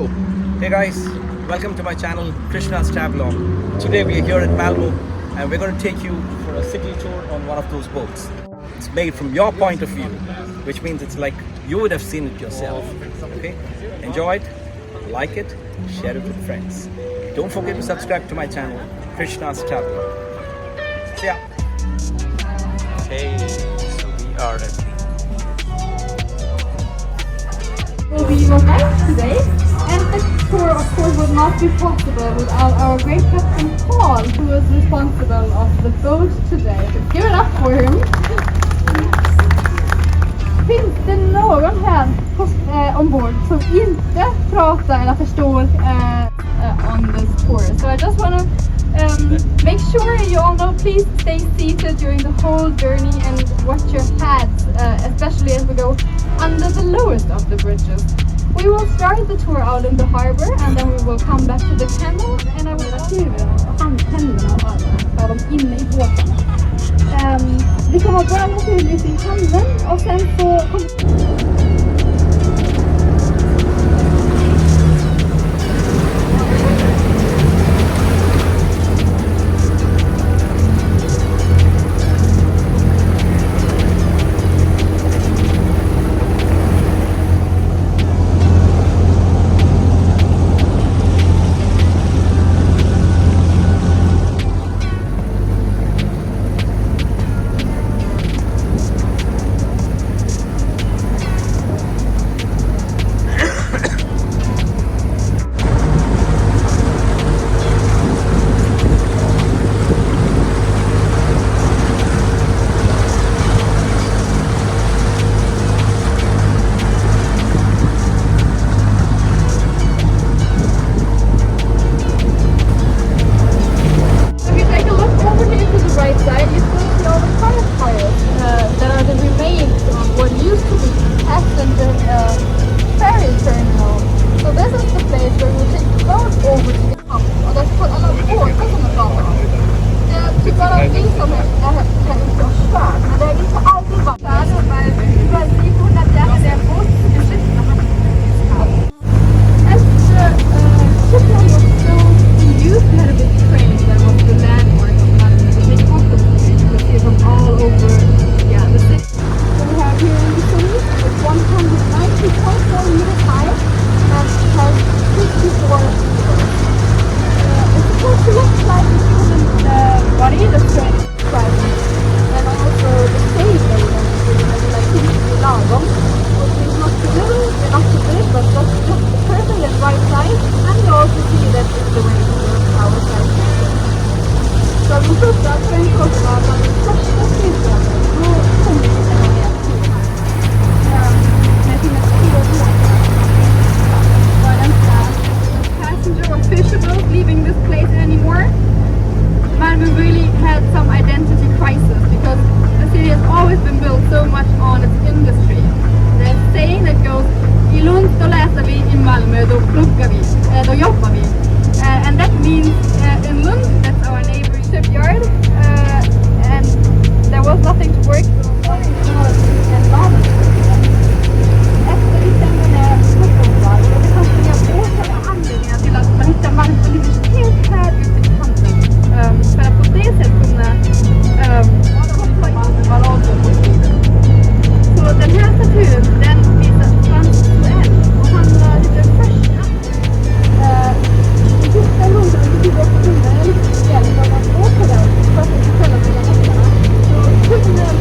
So, hey guys, welcome to my channel Krishna's Travelog. Today we are here at Malmo and we're going to take you for a city tour on one of those boats. It's made from your point of view, which means it's like you would have seen it yourself. Okay? Enjoy it, like it, share it with friends. Don't forget to subscribe to my channel Krishna's Travelog. See ya! Okay, so we are at Will be your guide today, and this tour of course would not be possible without our great captain Paul, who is responsible of the boat today. So give it up for him. Finns det någon här ombord som inte pratar eller förstår on this tour? So I just want to make sure you all know, please stay seated during the whole journey and watch your hats, especially as we go under the lowest of the bridges. We will start the tour out in the harbor and then we will come back to the canal and I will händerna och armarna ha dem inne i båten. Vi kommer att börja naturligtvis i hamnen och sen så and that means in Lund, that's our neighboring shipyard, and there was nothing to work efter vi stängde ner Stockholm och det fanns inga båtar och anledningar till att man hittar Malmo helt här ute i kanten för att på det sättet kunna hoppa in och vara så den här statyn, den visar Frans och han var lite första i sista rundan vi tog upp tunneln eller lite hjälp av att åka där för att inte ställa sig nästarna så tunneln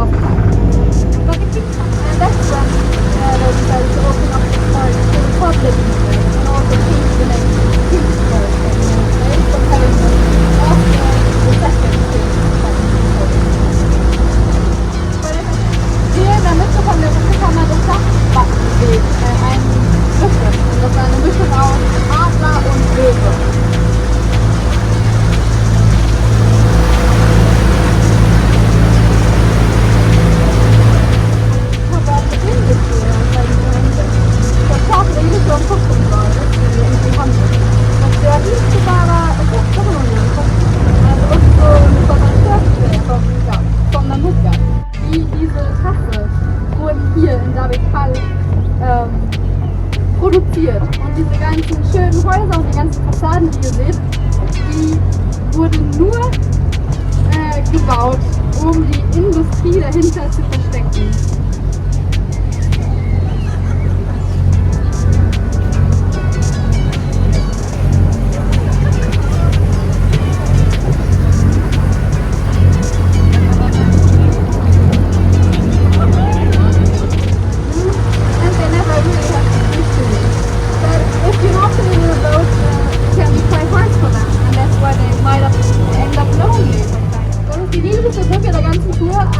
Gothenburg. But that's when they decided to open up the park to the public and also change the name to Pittsburgh. From having after the second king. Wir in der Mitte von der Route kann man das Dachbacken sehen, ein Büffel. Das ist eine Mischung aus Adler und Löwe. Produziert. Und diese ganzen schönen Häuser und die ganzen Fassaden, die ihr seht, die wurden nur gebaut, um die Industrie dahinter zu verstecken.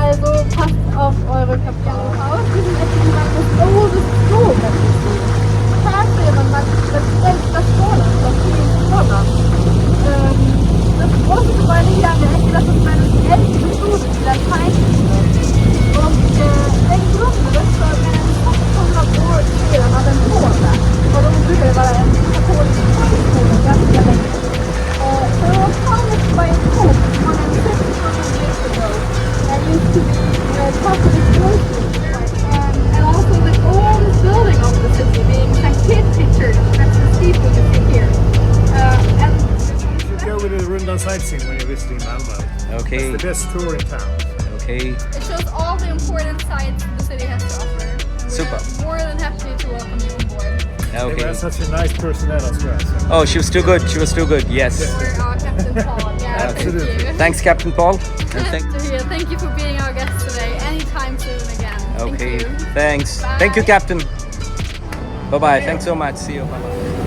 Also passt auf eure Kapiere auf. Wir sind echt das oldest school that you see. Här ser man den äldsta skolan som finns i Holland. Das große Gebäude hier an der Ecke, das ist meine älteste Schule, die Lateinschule. Und den grundades för en 600 år sedan av en påve. Och de brukade vara en katolisk skola ganska länge. So it was founded by a pope more than 600 years ago. And used to be Catholic grocery, and also the oldest building of the city being St. Kitty Church. That's the steeple you see here. And you should go with the Runda sightseeing when you're visiting Malmo. Okay. It's the best tour in town. Okay. it shows all the important sites the city has to offer. Super. We're more than happy to welcome you on board. They Okay. were such a nice personnel as well. So. Oh, she was too good. She was too good. Yes. We're our Captain Paul. Yeah, Absolutely. thank you. Thanks, Captain Paul. And Thank you for being our guest today. Anytime soon again. Okay. Thank you. Thanks. Bye. Thank you, Captain. Bye bye. Thanks so much. See you. Bye bye.